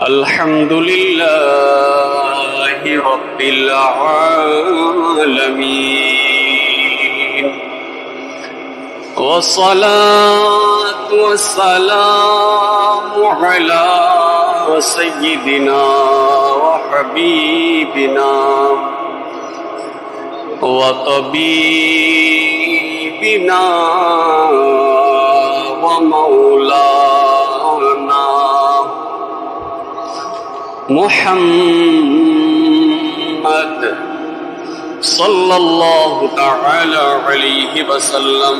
الحمد لله رب العالمين والصلاة والسلام على سيدنا وحبيبنا وطبيبنا ومولانا محمد صلى الله تعالى عليه وسلم.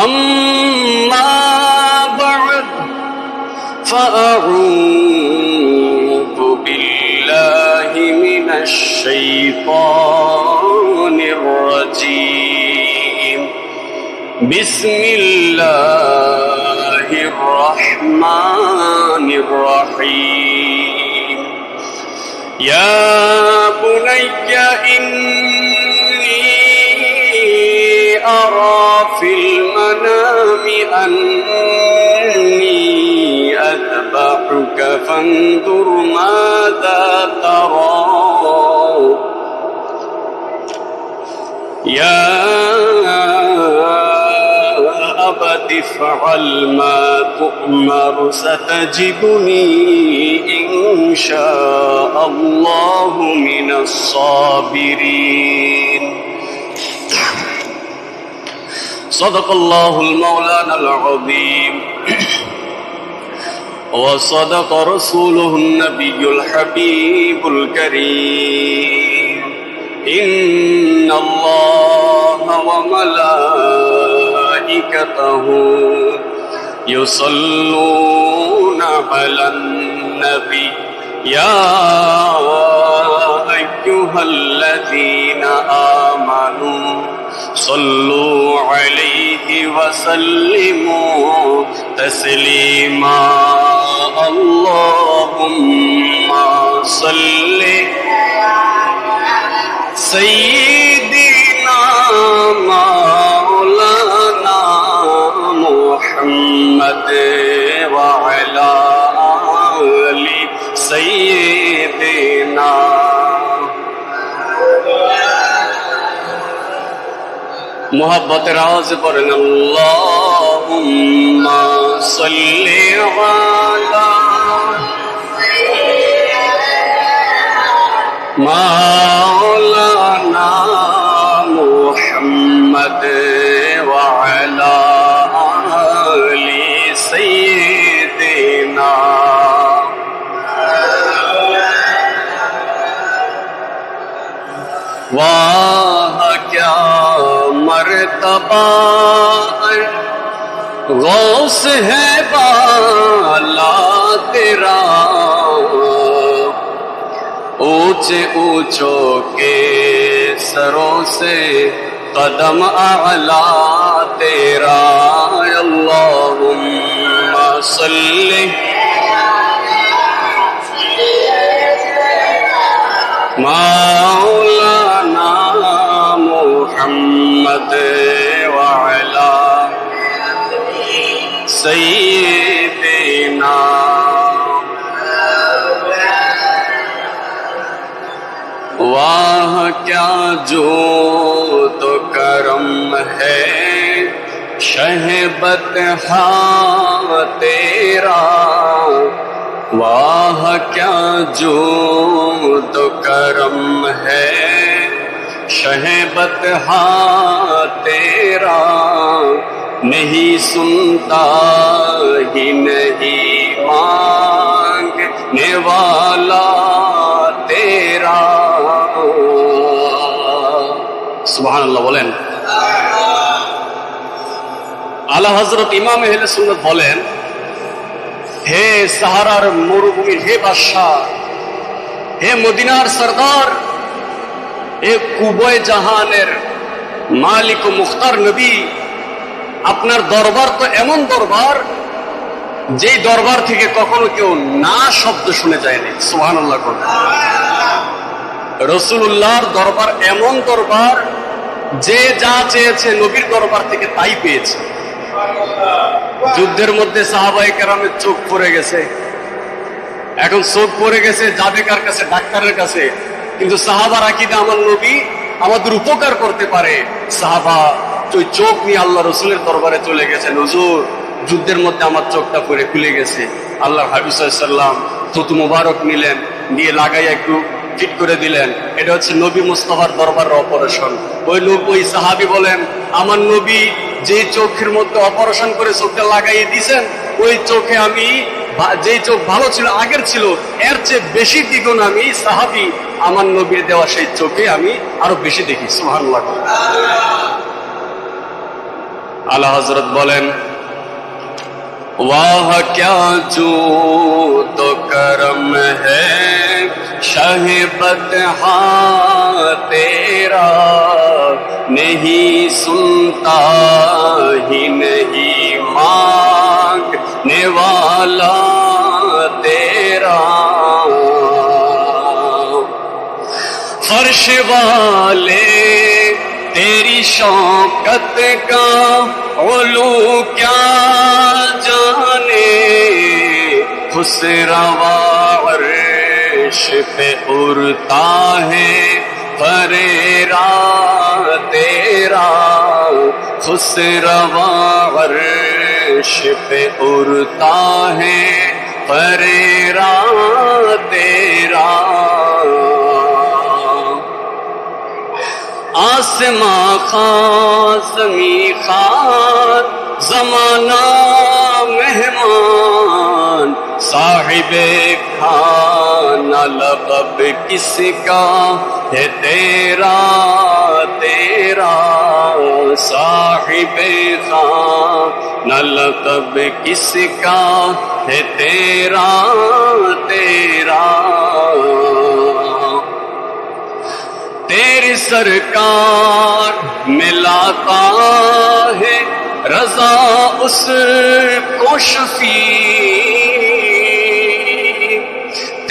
أما بعد فأعوذ بالله من الشيطان الرجيم. بسم الله الرحمن الرحيم. يا بني إني أرى في المنام أني أذبحك فانظر ماذا ترى. يا أبت افعل ما تؤمر ستجدني إن شاء الله من الصابرين. صدق الله المولانا العظيم وصدق رسوله النبي الحبيب الكريم. إن الله وملائكته يصلون على النبي يا أيها الذين آمنوا صلوا عليه وسلموا تسليما. اللهم صل سيدنا مولانا محمد وعلى آل سيدنا. محبت راز پڑھیں اللہم صلی علی مولانا محمد وعلى آل سیدنا. واہ کیا مرتبہ غوث ہے بالا تیرا، اونچے اونچوں کے سروں سے قدم اعلیٰ تیرا. اللہم صلی مولانا محمد وعلا سیدنا. واہ کیا جو تو کرم ہے شہبت ہاں تیرا. واہ کیا جو تو کرم ہے شہبت ہاں تیرا. نہیں سنتا ہی نہیں مانگنے والا تیرا. সুবহান আল্লাহ বলেন। আলা হযরত ইমাম আহলে সুন্নাত বলেন, হে সাহারার মরুভূমির হে বাদশাহ, হে মদিনার সরদার, হে কুবয় জাহানের মালিক ও মুখতার নবী, আপনার দরবার তো এমন দরবার যেই দরবার থেকে কখনো কেউ না শব্দ শুনে যায়নি। সুবহানাল্লাহ। রাসূলুল্লাহর দরবার এমন দরবার যে যা চেয়েছে নবীর দরবার থেকে তাই পেয়েছে। যুদ্ধের মধ্যে সাহাবায়ে কেরামের চোখ পড়ে গেছে। এখন চোখ পড়ে গেছে যাবে কার কাছে? ডাক্তারের কাছে। কিন্তু সাহাবার আকীদা আমার নবী আমাদের উপকার করতে পারে। সাহাবা ওই চোখ নিয়ে আল্লাহ রসুলের দরবারে চলে গেছেন, হুজুর যুদ্ধের মধ্যে আমার চোখটা পড়ে খুলে গেছে। আল্লাহ হাবিব সাল্লাল্লাহু আলাইহি ওয়াসাল্লাম থুতু মুবারক নিলেন, দিয়ে লাগাইয়া একটু ফিট করে দিলেন। এটা হচ্ছে নবী মুস্তাফার দরবারের অপারেশন। ওই সাহাবী বলেন, আমার নবী যে চোখের মধ্যে অপারেশন করে চোখটা লাগাইয়ে দিয়েছেন, ওই চোখে আমি যে চোখ ভালো ছিল আগের ছিল, এর চেয়ে বেশি দ্বিগুণ আমি সাহাবী আমার নবীর দেওয়া সেই চোখে আমি আরো বেশি দেখি। সুবহানাল্লাহ। আলা হযরত বলেন, वाह क्या जो तो करम है शहबतहा तेरा, नहीं सुनता ही नहीं मांगने वाला तेरा। फर्श वाले तेरी शौकत का उलू क्या जाने, खुसरवा अर्श पे उड़ता है फरेरा तेरा, खुसरवा अर्श पे उड़ता है फरेरा तेरा। आसमां खां ज़मीं खां ज़माना मेहमान, साहिबे खाना लक़ब किसका है तेरा तेरा, साहिबे खाना लक़ब किसका है तेरा तेरा। तेरी सरकार में लाता है रजा उसको शफी,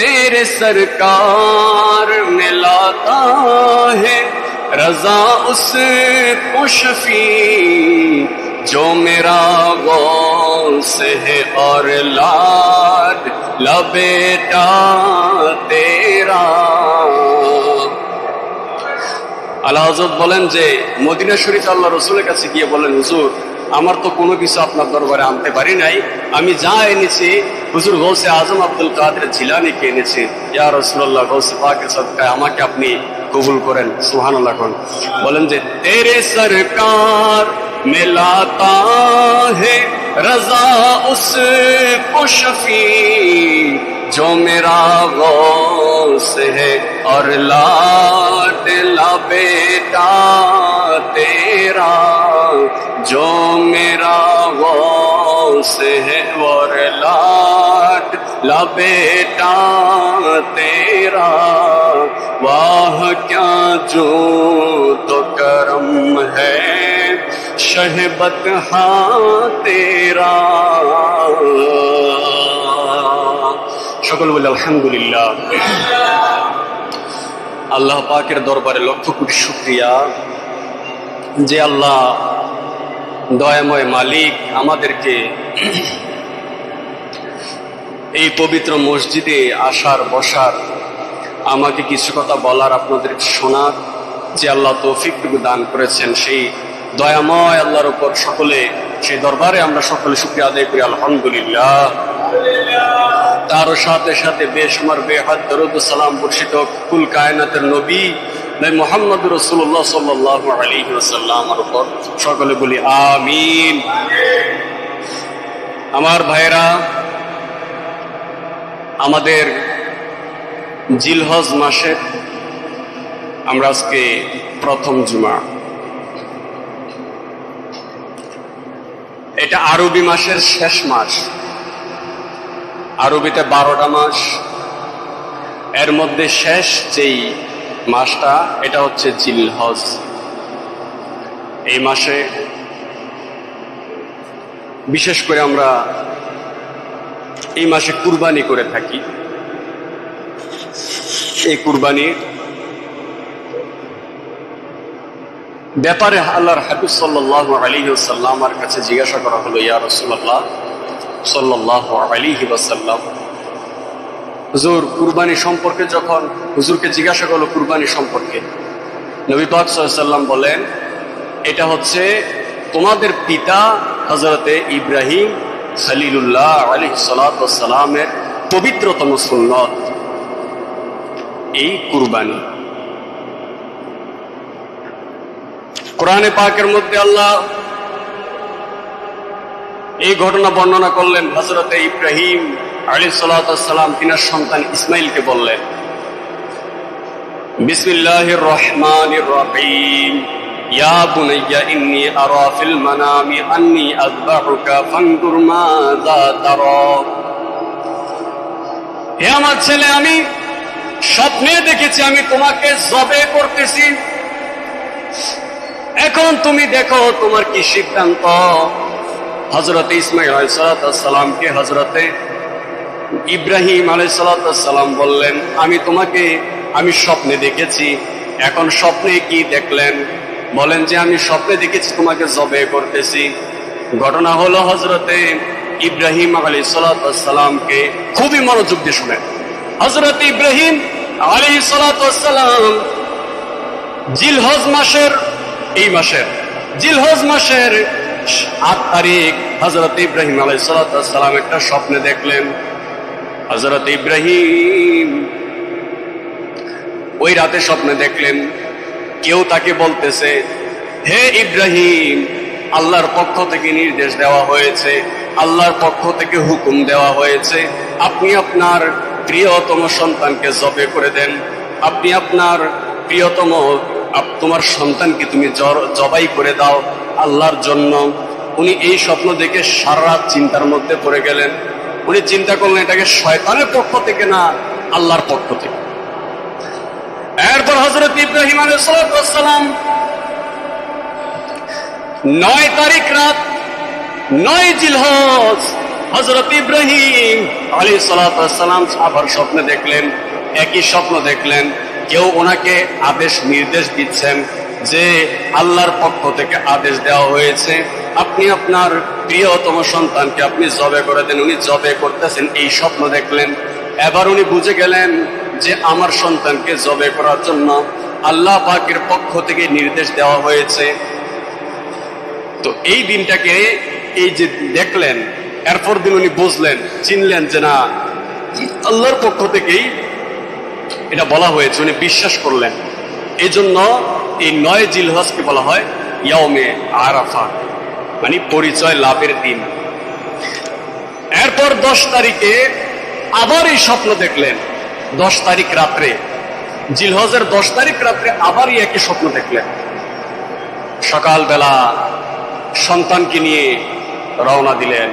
तेरे सरकार में लाता है रजा उसको शफी, जो मेरा गौस है और लाड लबेटा तेरा। আল্লাহ হযরত বলেন যে মদিনা শরীফে আল্লাহ রসুলের কাছে গিয়ে বলেন, হুজুর আমার তো কোনো কিছু আপনার দরবারে আনতে পারি নাই, আমি যা এনেছি হুজুর গৌসে আজম আব্দুল কাদের জিলানীকে এনেছি। ইয়া রাসূলুল্লাহ, গৌসে পাকের সদকায় আমাকে আপনি কবুল করেন। সুবহানাল্লাহ। বলেন যে তেরে সরকার মে লাতা হে রজা उसको शफी, जो मेरा गौस है और लाडला बेटा तेरा, जो मेरा गौस है और लाडला बेटा तेरा। वाह क्या जो तो करम है शहबत हाँ तेरा। সকল বলে আলহামদুলিল্লাহ। আল্লাহ পাকের দরবারে লক্ষ কোটি শুকরিয়া যে আল্লাহ দয়াময় মালিক আমাদেরকে এই পবিত্র মসজিদে আসার বসার, আমাকে কিছু কথা বলার, আপনাদের শোনার যে আল্লাহ তৌফিকটুকু দান করেছেন, সেই দয়াময় আল্লাহর উপর সকলে, সেই দরবারে আমরা সকলে শুকরিয়া আদায় করি আলহামদুলিল্লাহ। তার সাথে সাথে বেশুমার বেহাত দরুদ ও সালাম বর্ষিত কুল কায়নাতের নবী মুহাম্মদুর রাসূলুল্লাহ সাল্লাল্লাহু আলাইহি ওয়াসাল্লামের উপর সকলে বলি আমিন। আমার ভাইরা, আমাদের জিলহজ মাসের আমরা আজকে প্রথম জুমা, এটা আরবি মাসের শেষ মাস। আরবিতে 12টা মাস, এর মধ্যে শেষ যেই মাসটা এটা হচ্ছে জিলহজ। এই মাসে বিশেষ করে আমরা এই মাসে কুরবানি করে থাকি। এই কুরবানির ব্যাপারে আল্লাহর হাবিব সাল্লাল্লাহু আলাইহি ওয়াসাল্লামের কাছে জিজ্ঞাসা করা হলো, ইয়া রাসূলুল্লাহ সাল্লাল্লাহু আলাইহি ওয়াসাল্লাম, হুজুর কুরবানি সম্পর্কে যখন হুজুরকে জিজ্ঞাসা করলো কুরবানি সম্পর্কে, নবী পাক সাল্লাল্লাহু আলাইহি ওয়াসাল্লাম বলেন, এটা হচ্ছে তোমাদের পিতা হযরতে ইব্রাহিম খলিলুল্লাহ আলাইহিস সালাতু ওয়াস সালামের পবিত্রতম সুন্নত এই কুরবানি। কোরআনে পাকের মধ্যে আল্লাহ এই ঘটনা বর্ণনা করলেন। হযরতে ইব্রাহিম আলাইহিস সালাতু ওয়াস সালাম তিনার সন্তান ইসমাইলকে বললেন, বিসমিল্লাহির রহমানির রহিম, ইয়া বুনাইয়া ইন্নী আরা ফিল মানামি আন্নী আযবাহুকা ফানজুর মাযা তারা। হে আমার ছেলে, আমি স্বপ্নে দেখেছি আমি তোমাকে জবে করতেছি, এখন তুমি দেখো তোমার কি সিদ্ধান্ত। হযরত ইসমাইল আলাইহিস সালামকে হযরতে ইব্রাহিম আলাইহিস সালাম বললেন, আমি স্বপ্নে দেখেছি। এখন স্বপ্নে কি দেখলেন? বলেন যে আমি স্বপ্নে দেখেছি তোমাকে জবে করতেছি। ঘটনা হলো হযরতে ইব্রাহিম আলাইহিস সালামকে খুবই মনোযোগ দিয়ে শুনেন। হযরত ইব্রাহিম আলাইহিস সালাম জিলহজ মাসের জিলহজ মাসের ৮ তারিখ হযরত ইব্রাহিম আলাইহিস সালাম একটা স্বপ্নে দেখলেন। হযরত ইব্রাহিম ওই রাতে স্বপ্নে দেখলেন কেউ তাকে বলতেছে, হে ইব্রাহিম, আল্লাহর পক্ষ থেকে নির্দেশ দেওয়া হয়েছে, আল্লাহর পক্ষ থেকে হুকুম দেওয়া হয়েছে, আপনি আপনার প্রিয়তম সন্তানকে জবে করে দেন। আপনি আপনার প্রিয়তম তোমার সন্তানকে তুমি জবাই করে দাও আল্লাহর জন্য। উনি এই স্বপ্ন দেখে সারা রাত চিন্তার মধ্যে পড়ে গেলেন। উনি চিন্তা করলেন এটাকে শয়তানের পক্ষ থেকে না আল্লাহর পক্ষ থেকে। এরপর হযরত ইব্রাহিম আলাইহিস সালাম ৯ তারিখ রাত ৯ জিলহজ হযরত ইব্রাহিম আলাইহিস সালাম আবার স্বপ্নে দেখলেন, একই স্বপ্ন দেখলেন। কেউ ওনাকে আদেশ নির্দেশ দিচ্ছেন যে আল্লাহর পক্ষ থেকে আদেশ দেওয়া হয়েছে, আপনি আপনার প্রিয়তম সন্তানকে আপনি জবে করে দেন। উনি জবে করতেছেন এই স্বপ্ন দেখলেন। এবার উনি বুঝে গেলেন যে আমার সন্তানকে জবে করার জন্য আল্লাহ পাকের পক্ষ থেকে নির্দেশ দেওয়া হয়েছে। তো এই দিনটাকে এই যে দেখলেন, এরপর দিন উনি বুঝলেন, চিনলেন যে না, আল্লাহর পক্ষ থেকেই এটা বলা হয়েছে। উনি বিশ্বাস করলেন। এই জন্য এই ৯ জিলহজকে বলা হয় ইয়াউমে আরাফা, মানে পরিচয় লাভের দিন। এরপর ১০ তারিখে আবার এই স্বপ্ন দেখলেন। ১০ তারিখ রাত্রে, জিলহজের ১০ তারিখ রাত্রে আবার একই স্বপ্ন দেখলেন। সকালবেলা সন্তানকে নিয়ে রওনা দিলেন।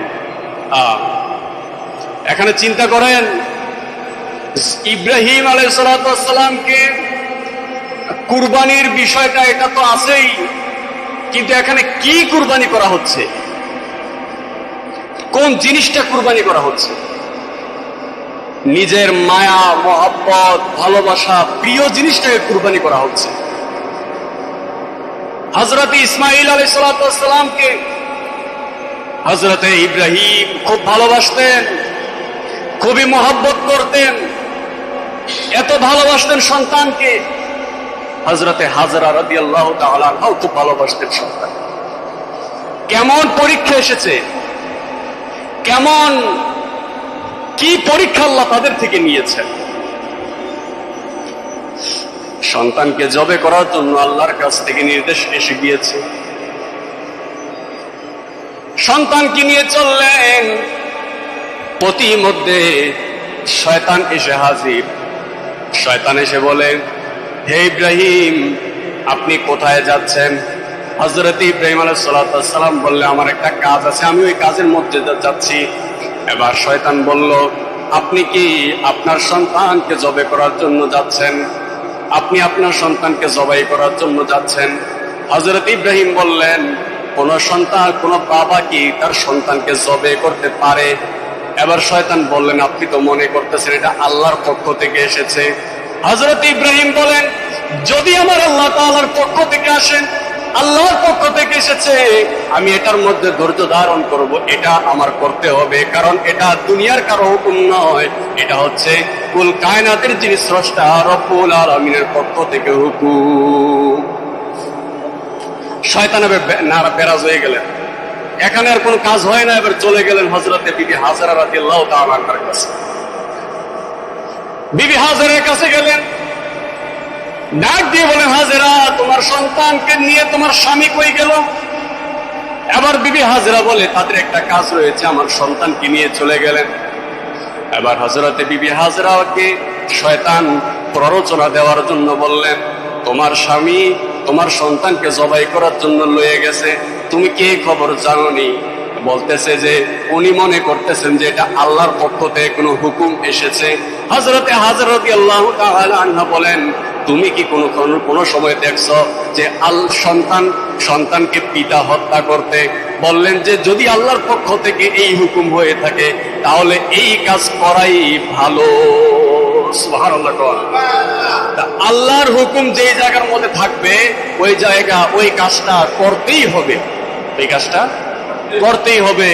এখানে চিন্তা করেন, ইব্রাহিম আলাইহিস সালামকে কুরবানির বিষয়টা এটা তো আছেই, কিন্তু এখানে কি কুরবানি করা হচ্ছে? কোন জিনিসটা কুরবানি করা হচ্ছে? নিজের মায়া, মহব্বত, ভালোবাসা, প্রিয় জিনিসটাকে কুরবানি করা হচ্ছে। হযরত ইসমাইল আলাইহিস সালামকে হযরতে ইব্রাহিম খুব ভালোবাসতেন, খুবই মহব্বত করতেন। এত ভালোবাসতেন সন্তানকে। হযরতে হাজরা রাদিয়াল্লাহু তাআলা আনহাও খুব ভালোবাসতেন সন্তান। কেমন পরীক্ষা এসেছে, কেমন কি পরীক্ষা আল্লাহ তাদের থেকে নিয়েছেন। সন্তানকে জবে করার জন্য আল্লাহর কাছ থেকে নির্দেশ এসে গিয়েছে। সন্তানকে নিয়ে চললেন, পথিমধ্যে শয়তান এসে হাজির। শয়তান এসে বলে, হে ইব্রাহিম, আপনি কোথায় যাচ্ছেন? হযরত ইব্রাহিম আলাইহিস সালাম বললেন, আমার একটা কাজ আছে, আমি ওই কাজের মধ্যে যাচ্ছি। এবার শয়তান বলল, আপনি কি আপনার সন্তানকে জবে করার জন্য যাচ্ছেন? আপনি আপনার সন্তানকে জবাই করার জন্য যাচ্ছেন? হযরত ইব্রাহিম বললেন, কোন সন্তান, কোন বাবা কি তার সন্তানকে জবে করতে পারে? এবার শয়তান বললেন, আপনি তো মনে করতেছেন এটা আল্লাহর পক্ষ থেকে এসেছে। হযরত ইব্রাহিম বলেন, যদি আমার আল্লাহ তাআলার পক্ষ থেকে আসেন আল্লাহর পক্ষ থেকে এসেছে, আমি এটার মধ্যে ধৈর্য ধারণ করব, এটা আমার করতে হবে, কারণ এটা দুনিয়ার কারো হুকুম নয়, এটা হচ্ছে কুল কায়নাতের যিনি স্রষ্টা রব্বুল আলামিনের পক্ষ থেকে হুকুম। শয়তান এবার বেরাজ হয়ে গেলেন, এখানে আর কোনো কাজ হয় না, এবার চলে গেলেন হযরতে বিবি হাজরা রাদিয়াল্লাহু তাআলা আনহার কাছে। বিবি হাজরার কাছে গেলেন, ডাক দিয়ে বলেন, হাজরা, তোমার সন্তানকে নিয়ে তোমার স্বামী কই গেল? এবার বিবি হাজরা বলে, তাদের একটা কাজ রয়েছে, আমার সন্তানকে নিয়ে চলে গেলেন। এবার হযরতে বিবি হাজরাকে শয়তান প্ররোচনা দেওয়ার জন্য বললেন, তোমার স্বামী তোমার সন্তানকে জবাই করার জন্য লয়ে গেছে, তুমি কি খবর জানোনি? বলতেছে যে উনি মনে করতেছেন যে এটা আল্লাহর পক্ষ থেকে কোনো হুকুম এসেছে। হযরতে হাজরা রাদিয়াল্লাহু তাআলা আনহা বলেন, তুমি কি কোনো সময় দেখছো যে সন্তানকে পিতা হত্যা করতে? বললেন যে যদি আল্লাহর পক্ষ থেকে এই হুকুম হয়ে থাকে তাহলে এই কাজ করাই ভালো। সুবহানাল্লাহ। আল্লাহর হুকুম যেই জায়গার মধ্যে থাকবে ওই কাজটা করতেই হবে, এই কাজটা করতেই হবে।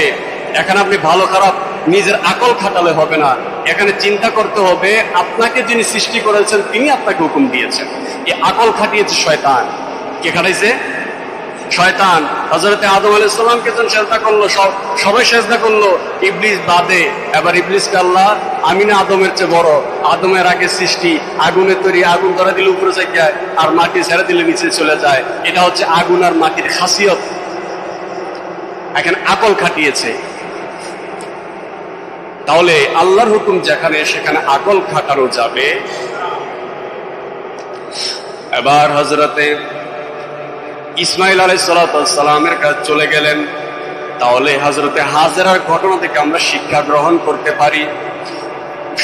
এখানে আপনি ভালো খারাপ নিজের আকল খাটালে হবে না, এখানে চিন্তা করতে হবে আপনাকে যিনি সৃষ্টি করেছেন তিনি আপনাকে হুকুম দিয়েছেন। এই আকল খাটিয়েছে শয়তান। কে খাটাইছে? শয়তান। হযরতে আদম আলাইহিস সালামকে যখন সেজদা করলো, সবাই সেজদা করলো, ইবলিস বাদে। এবার ইবলিসকে আল্লাহ, আমি না আদমের চেয়ে বড়, আদমের আগে সৃষ্টি, আগুনের তৈরি, আগুন ধরা দিলে উপরে যায় আর মাটি ছেড়ে দিলে নিচে চলে যায়, এটা হচ্ছে আগুন আর মাটির খাসিয়ত। এখানে আকল খাটিয়েছে। তাহলে আল্লাহর হুকুম যেখানে সেখানে আকল খাটানো যাবে। এবার হযরতে ইসমাইল আলাইহিস সালামের কাছে চলে গেলেন। তাহলে হযরতে হাজরার ঘটনা থেকে আমরা শিক্ষা গ্রহণ করতে পারি,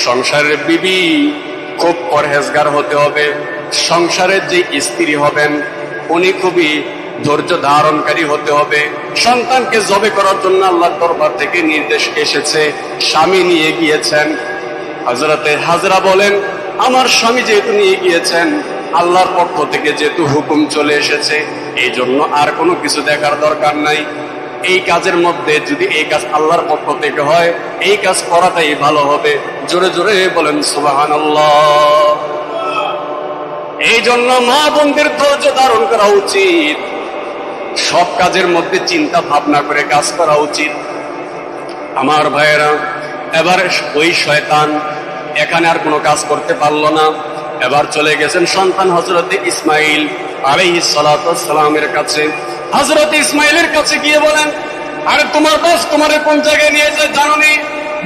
সংসারের বিবি খুব পরহেজগার হতে হবে। সংসারের যে স্ত্রী হবেন উনি খুবই ধৈর্য ধারণকারী হতে হবে। সন্তানকে জবে করার জন্য আল্লাহর দরবার থেকে নির্দেশ এসেছে, স্বামী নিয়ে গিয়েছেন। হযরতে হাজরা বলেন, আমার স্বামী যেহেতু নিয়ে গিয়েছেন, আল্লাহর পক্ষ থেকে যেহেতু হুকুম চলে এসেছে, এই জন্য আর কোনো কিছু দেখার দরকার নাই। এই কাজের মধ্যে যদি এই কাজ আল্লাহর পক্ষ থেকে হয়, এই কাজ করাটাই ভালো হবে। জোরে জোরে বলেন সুবহানাল্লাহ। এই জন্য মা বোনদের ধৈর্য ধারণ করা উচিত, সব কাজের মধ্যে চিন্তা ভাবনা করে কাজ করা উচিত। আমার ভাইয়েরা, এবার ওই শয়তান এখানে আর কোনো কাজ করতে পারলো না। এবার চলে গেছেন সন্তান হযরতে ইসমাইল আলাইহিস সালাতু ওয়াস সালামের কাছে। হযরতে ইসমাইলের কাছে গিয়ে বলেন, আরে তোমার বাস তোমারে কোন জায়গায় নিয়ে যায় জানোনি?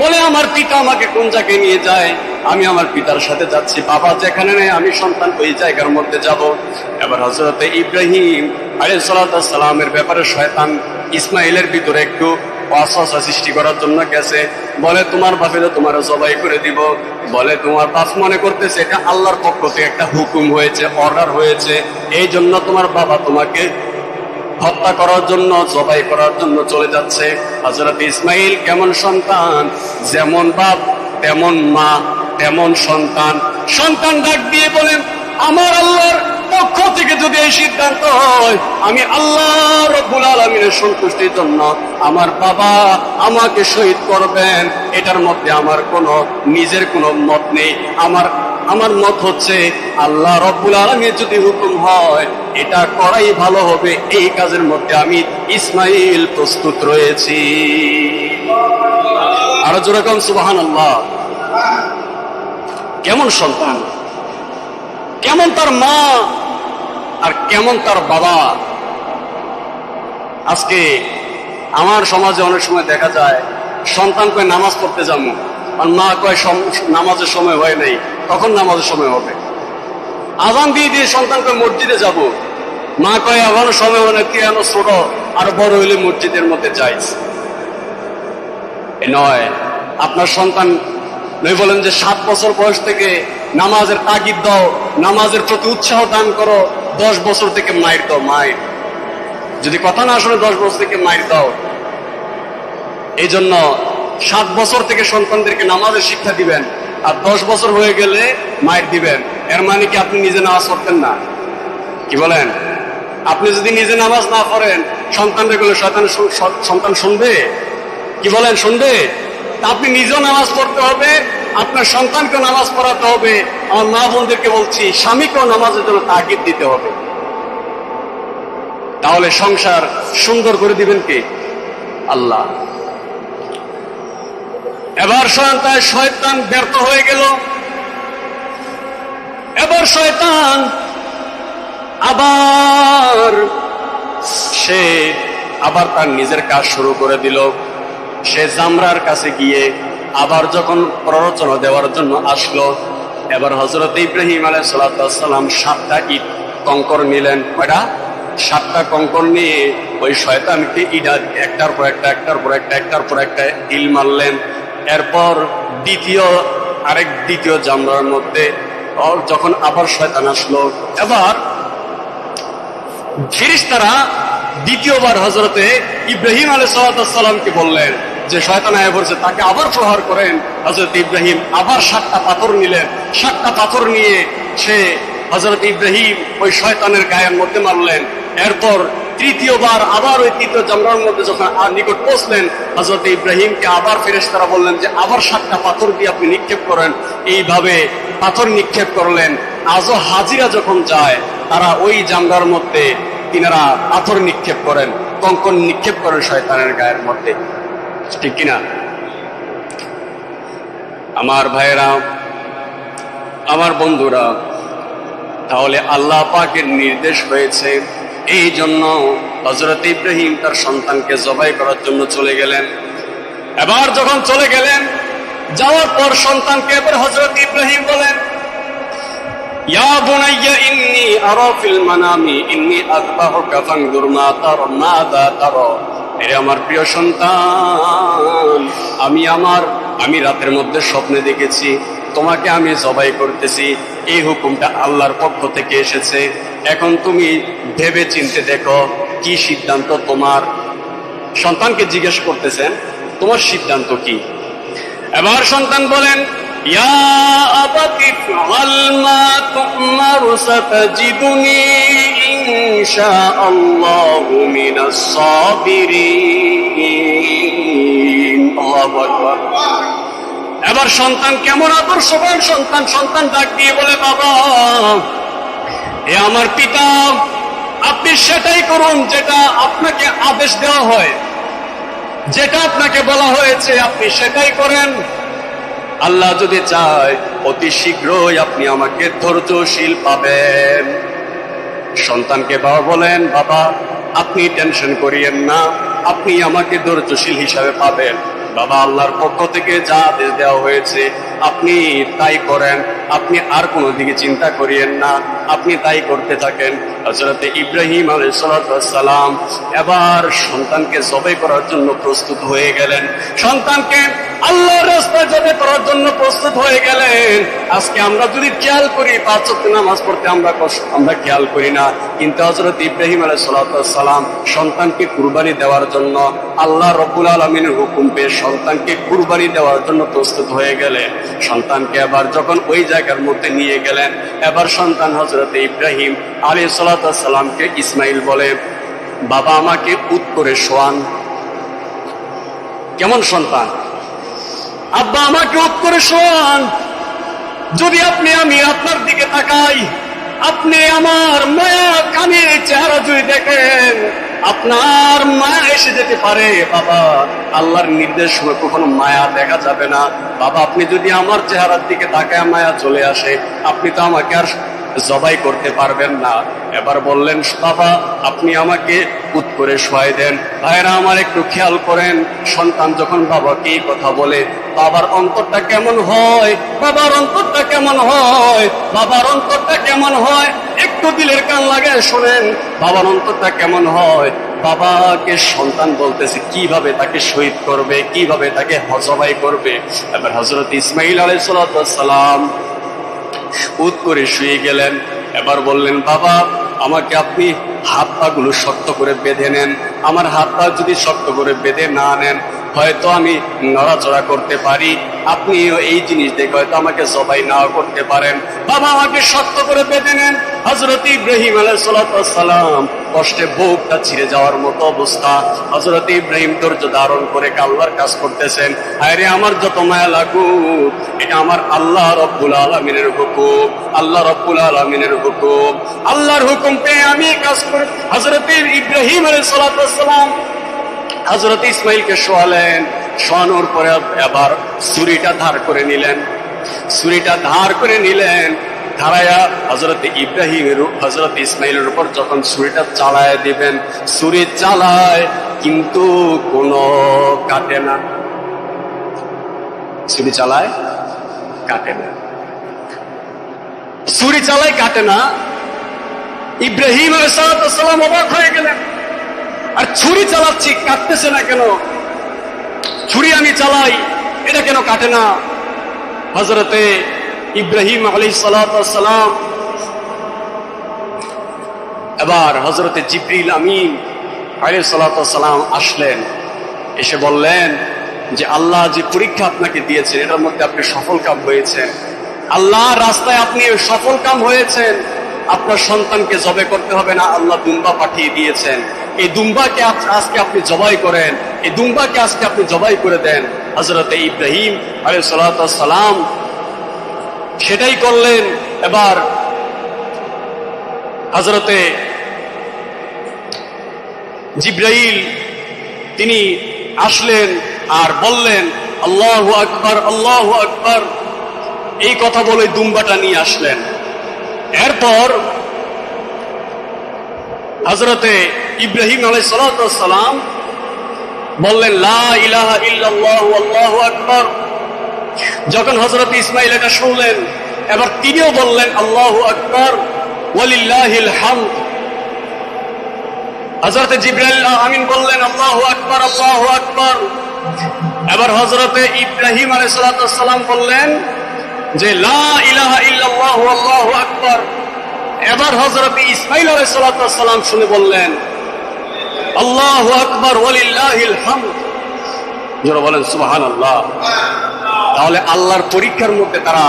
বলে, আমার পিতা আমাকে কোন জায়গায় নিয়ে যায়, আমি আমার পিতার সাথে যাচ্ছি। বাবা যেখানে নেই আমি সন্তান ওই জায়গার মধ্যে যাব। এবার হযরতে ইব্রাহিম আলাইহিস সালাতু ওয়াস সালামের ব্যাপারে শয়তান ইসমাইলের ভিতরে একটু ওয়াসওয়াসা সৃষ্টি করার জন্য গেছে। বলে, তোমার বাপে তো তোমার জবাই করে দিব। বলে, তোমার বাপ মনে করতেছে এটা আল্লাহর পক্ষ থেকে একটা হুকুম হয়েছে, অর্ডার হয়েছে, এই জন্য তোমার বাবা তোমাকে হত্যা করার জন্য, জবাই করার জন্য চলে যাচ্ছে। হযরত ইসমাইল কেমন সন্তান, যেমন বাপ তেমন মা তেমন সন্তান। সন্তান ডাক দিয়ে বলেন, আমার আল্লাহর পক্ষ থেকে যদি এই সিদ্ধান্ত হয়, আমি আল্লাহ রব্বুল আলামিনের সন্তুষ্টির জন্য আমার বাবা আমাকে শহীদ করবেন, এটার মধ্যে আমার কোনো নিজের কোনো মত নেই। আমার মত হচ্ছে আল্লাহ রব্বুল আলামিনের যদি হুকুম হয় এটা করাই ভালো হবে, এই কাজের মধ্যে আমি ইসমাইল প্রস্তুত রয়েছি। আরো জোরে কোন সুবহানাল্লাহ। কেমন সন্তান, কেমন তার মা আর কেমন তার বাবা। আজকে আমার সমাজে অনেক সময় দেখা যায় সন্তান কয় নামাজ পড়তে যাবো, আর মা কয় নামাজের সময় হয় নাই, কখন নামাজের সময় হবে? আজান দিয়ে দিয়ে সন্তান কয় মসজিদে যাব, মা কয় এখনো সময় হয় না, তুই এখনো ছোট, আরো বড় হইলে মসজিদের মধ্যে যাইস। নয়, আপনার সন্তান নয় বলেন যে 7 বছর বয়স থেকে নামাজের তাগিদ দাও, নামাজের প্রতি উৎসাহ দান করো, 10 বছর থেকে মায়ের দাও, মায়ের যদি কথা না শুনে 10 বছর থেকে মায়ের দাও। এই জন্য 7 বছর থেকে সন্তানদেরকে নামাজের শিক্ষা দিবেন, আর 10 বছর হয়ে গেলে মায়ের দিবেন। এর মানে কি আপনি নিজে নামাজ পড়তেন না? কি বলেন? আপনি যদি নিজে নামাজ না পড়েন, সন্তানদের গুলো সন্তান শুনবে? কি বলেন, শুনবে? আপনি নিজেও নামাজ পড়তে হবে, আপনার সন্তানকে নামাজ পড়াতে হবে। আমার মা বোনদেরকে বলছি, স্বামীকেও নামাজের জন্য তাগিদ দিতে হবে। তাহলে সংসার সুন্দর করে দিবেন কে? আল্লাহ। এবার শয়তান ব্যর্থ হয়ে গেল। এবার শয়তান আবার তার নিজের কাজ শুরু করে দিল। সে জামরার কাছে গিয়ে আবার যখন প্ররোচনা দেওয়ার জন্য আসলো, এবার হযরত ইব্রাহিম আলাইহিস সালাম 7টা ইট কঙ্কর নিলেন। কয়টা? 7টা কঙ্কর নিয়ে ওই শয়তানকে ইটা একটার পর একটা ইল মারলেন। এরপর দ্বিতীয় জামরার মধ্যে যখন আবার শয়তান আসলো, এবার ফেরেশতারা দ্বিতীয়বার হযরতে ইব্রাহিম আলাইহিস সালামকে বললেন যে শয়তান আয়া পড়ছে, তাকে আবার প্রহার করেন। হযরত ইব্রাহিম আবার 7টা পাথর নিলেন। 7টা পাথর নিয়ে সে হযরত ইব্রাহিম ওই শয়তানের গায়ের মধ্যে মারলেন। এরপর তৃতীয়বার আবার ওই তৃতীয় জামরার মধ্যে যখন নিকট পৌঁছলেন, হযরত ইব্রাহিমকে আবার ফেরেশতারা বললেন যে আবার 7টা পাথর দিয়ে আপনি নিক্ষেপ করেন। এইভাবে পাথর নিক্ষেপ করলেন। আজও হাজিরা যখন যায়, তারা ওই জামরার মধ্যে তিনারা পাথর নিক্ষেপ করেন, কঙ্কন নিক্ষেপ করেন শয়তানের গায়ের মধ্যে। ঠিক কিনা? আমার ভাইয়েরা, আমার বন্ধুরা, তাহলে আল্লাহ পাকের নির্দেশ হয়েছে, এই জন্য হযরত ইব্রাহিম তার সন্তানকে জবাই করার জন্য চলে গেলেন। এবার যখন চলে গেলেন, যাওয়ার পর সন্তানকে এবার হযরত ইব্রাহিম বলেন, ইয়া বুনাইয়া ইন্নী আরা ফিল মানামি ইন্নী আযবাহুকা ফানজুর মাযা তারা। এ আমার প্রিয় সন্তান, আমি রাতের মধ্যে স্বপ্নে দেখেছি তোমাকে আমি জবাই করতেছি। এই হুকুমটা আল্লাহর পক্ষ থেকে এসেছে। এখন তুমি ভেবে চিন্তে দেখো কি সিদ্ধান্ত তোমার। সন্তানকে জিজ্ঞেস করতেছেন, তোমার সিদ্ধান্ত কি? এবার সন্তান বলেন, ইয়া আবাতি ফাআল মা তু'মারু সাতাজিদুনি ইনশাআল্লাহু মিনাস সাবিরিন। আল্লাহু আকবার। এবার সন্তান কেমন আদর্শবান সন্তান ডাক দিয়ে বলে, বাবা, এ আমার পিতা, আপনি সেটাই করুন যেটা আপনাকে আদেশ দেওয়া হয়, যেটা আপনাকে বলা হয়েছে আপনি সেটাই করেন। আল্লাহ যদি চায় অতি শীঘ্রই আপনি আমাকে ধৈর্যশীল পাবেন। সন্তানকে বাবা বলেন, বাবা আপনি টেনশন করিয়েন না, আপনি আমাকে ধৈর্যশীল হিসাবে পাবেন। বাবা, আল্লাহর পক্ষ থেকে যা আদেশ দেওয়া হয়েছে আপনি তাই করেন, আপনি আর কোনো দিকে চিন্তা করিয়েন না, আপনি তাই করতে থাকেন। হযরত ইব্রাহিম আলাইহিস সালাম এবার সন্তানকে জবাই করার জন্য প্রস্তুত হয়ে গেলেন। সন্তানকে আল্লাহর রাস্তায় জবাই করার জন্য প্রস্তুত হয়ে গেলেন। আজকে আমরা যদি খেয়াল করি, 5 ওয়াক্ত নামাজ পড়তে আমরা খেয়াল করি না, কিন্তু হযরত ইব্রাহিম আলাইহিস সালাম সন্তানকে কুরবানি দেওয়ার জন্য আল্লাহ রাব্বুল আলামিনের হুকুম পেয়ে সন্তানকে কুরবানি দেওয়ার জন্য প্রস্তুত হয়ে গেলেন। সন্তানকে এবার যখন ওই জায়গার মধ্যে নিয়ে গেলেন, এবার সন্তান হযরত ইব্রাহিম আলাইহিস সালামকে ইসমাইল বলে, বাবা আমাকে উত করে শোয়ান। কেমন সন্তান? আব্বা আমাকে উত করে শোয়ান। যদি আমি আপনার দিকে তাকাই, আপনি আমার মায়া কানে চেহারা যদি দেখেন, আপনার মায়া এসে যেতে পারে। বাবা, আল্লাহর নির্দেশ কখনো মায়া দেখা যাবে না। বাবা, আপনি যদি আমার চেহারার দিকে তাকায় মায়া চলে আসে, আপনি তো আমাকে আর জবাই করতে পারবেন না। এবার বললেন, বাবা আপনি আমাকে উত করে শোয়াই দেন। ভাইরা আমার একটু খেয়াল করেন, সন্তান যখন বাবাকে এই কথা বলে, বাবার অন্তরটা কেমন হয়? বাবার অন্তরটা কেমন হয়? বাবার অন্তরটা কেমন হয়? একটু দিলের কান লাগায় শোনেন, বাবার অন্তরটা কেমন হয়। বাবাকে সন্তান বলতেছে কিভাবে তাকে শহীদ করবে, কিভাবে তাকে জবাই করবে। এবার হযরত ইসমাঈল আলাইহিস সালাম উত করে শুয়ে গেলেন। এবার বললেন, বাবা আমাকে আপনি হাত পা গুলো শক্ত করে বেঁধে নেন। আমার হাত পা যদি শক্ত করে বেঁধে না নেন, হয়তো আমি নড়াচড়া করতে পারি, আপনিও এই জিনিস দেখে হয়তো আমাকে জবাই নাও করতে পারেন। বাবা আমাকে শক্ত করে বেঁধে নেন। হযরত ইব্রাহিম আলাইহিস সালাম কষ্টে বুকটা ছিঁড়ে যাওয়ার মতো অবস্থা। হযরত ইব্রাহিম ধৈর্য ধারণ করে আল্লাহর কাজ করতেছেন। আরে আমার যত মায়া লাগুক, এটা আমার আল্লাহ রব্বুল আলামিনের হুকুম, আল্লাহ রব্বুল আলামিনের হুকুম। আল্লাহর হুকুম পেয়ে আমি কাজ করি। হযরত ইব্রাহিম আলাইহিস সালাম হযরত ইসমাইলকে শোয়ালেন। শোয়ানোর পরে আবার ছুরিটা ধার করে নিলেন। ছুরিটা ধার করে নিলেন, ধারায়া হযরত ইব্রাহিমের হযরত ইসমাইলের উপর যখন ছুরিটা চালায় দিবেন, ছুরি চালায় কিন্তু কোনো কাটে না। ছুরি চালায় কাটে না, ছুরি চালায় কাটে না। ইব্রাহিম আলাইহিস সালাম অবাক হয়ে গেলেন, আর ছুরি চালাচ্ছি কাটতেছে না কেন? ছুরি আমি চালাই, এটা কেন কাটে না? হযরতে ইব্রাহিম আলাইহিস সালাম এবার হযরতে জিবরিল আমিন আলাইহিস সালাম আসলেন, এসে বললেন যে আল্লাহ যে পরীক্ষা আপনাকে দিয়েছেন এটার মধ্যে আপনি সফল কাম হয়েছেন। আল্লাহর রাস্তায় আপনি সফল কাম হয়েছেন। আপনার সন্তানকে জবাই করতে হবে না, আল্লাহ দুম্বা পাঠিয়ে দিয়েছেন। এই দুম্বাকে আজকে আপনি জবাই করেন, এই দুম্বাকে আজকে আপনি জবাই করে দেন। হযরতে ইব্রাহিম আলাইহিস সালাম সেটাই করলেন। এবার হযরতে জিবরাইল তিনি আসলেন আর বললেন আল্লাহু আকবার, আল্লাহু আকবার, এই কথা বলে দুম্বাটা নিয়ে আসলেন। এরপর হযরতে ইব্রাহিম আলাইহিস সালাম বললেন লা ইলাহা ইল্লাল্লাহু আল্লাহু আকবার। যখন হযরত ইসমাইল এটা শুনলেন, এবার তিনিও বললেন আল্লাহু আকবার ওয়ালিল্লাহিল হামদ। হযরতে জিবরাইল আমিন বললেন আল্লাহু আকবার, আল্লাহু আকবার। এবার হযরতে ইব্রাহিম আলাইহিস সালাম বললেন যে লা ইলাহা ইল্লাল্লাহু আল্লাহু আকবার। এবার হযরতে ইসমাইল আলাইহিস সালাম শুনে বললেন আল্লাহু আকবার ওয়ালিল্লাহিল হামদ। যারা বলেন সুবহানাল্লাহ। তাহলে আল্লাহর পরীক্ষার মধ্যে তারা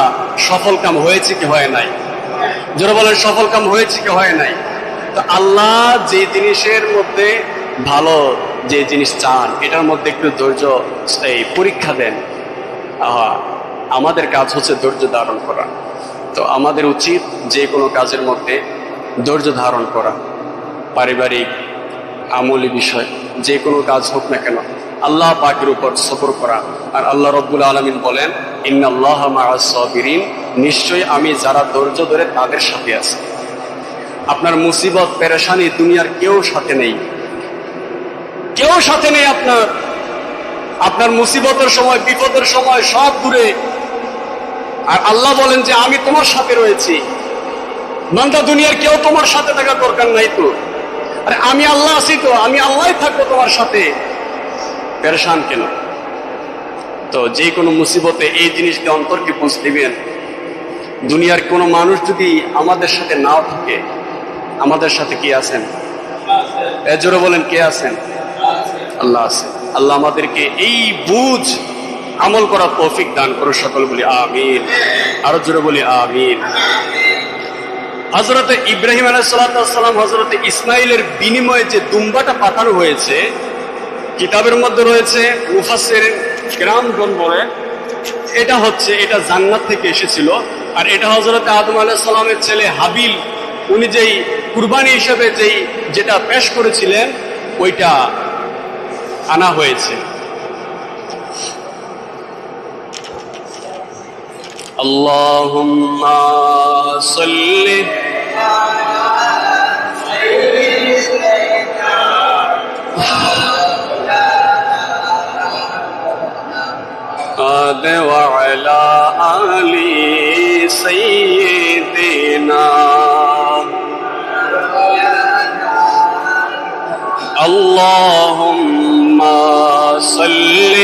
সফল কাম হয়েছে কি হয় নাই? যারা বলেন সফল কাম হয়েছে কি হয় নাই? তো আল্লাহ যে জিনিসের মধ্যে ভালো, যে জিনিস চান এটার মধ্যে একটু ধৈর্য পরীক্ষা দেন। আমাদের কাজ হচ্ছে ধৈর্য ধারণ করা। তো আমাদের উচিত যে কোনো কাজের মধ্যে ধৈর্য ধারণ করা। পারিবারিক, আমলি বিষয়, যে কোনো কাজ হোক না কেন আল্লাহ পাকের উপর সবর করা। আর আল্লাহ রব্বুল আলামিন বলেন ইন্নাল্লাহা মাআস সাবিরিন, নিশ্চয়ই আমি যারা ধৈর্য ধরে তাদের সাথে আছি। আপনার মুসিবত পেরেশানি দুনিয়ার কেউ সাথে নেই, কেউ সাথে নেই। আপনার মুসিবতের সময়, বিপদের সময় সব দূরে। আর আল্লাহ বলেন যে আমি তোমার সাথে রয়েছি। বান্দা দুনিয়ার কেউ তোমার সাথে থাকার দরকার নাই তো। আরে আমি আল্লাহ আছি তো, আমি আল্লাহই থাকবো তোমার সাথে, পেরেশান কেন? তো যে কোনো মুসিবতে এই জিনিসকে অন্তরকে বুঝ দিবেন। দুনিয়ার কোনো মানুষ যদি আমাদের সাথে নাও থাকে, আমাদের সাথে কি আছেন? জোরে বলেন কে আছেন? আল্লাহ আছেন। আল্লাহ আমাদেরকে এই বুঝ আমল করার তৌফিক দান করুন। সকল বলি আমিন, আরো জোরে বলি আমিন। হযরতে ইব্রাহিম আলাইহিস সালাম হযরতে ইসমাইলের বিনিময়ে যে দুম্বাটা পাঠানো হয়েছে, কিতাবের মধ্যে রয়েছে, মুফাসসির কিরামগণ বলেন এটা জান্নাত থেকে এসেছিল। আর এটা হযরতে আদম আলাইহিস সালামের ছেলে হাবিল উনি যেই কুরবানি হিসেবে যেটা পেশ করেছিলেন ওইটা আনা হয়েছে। আল্লাহুম্মা সাল্লি وعلى آل سيدنا اللهم صل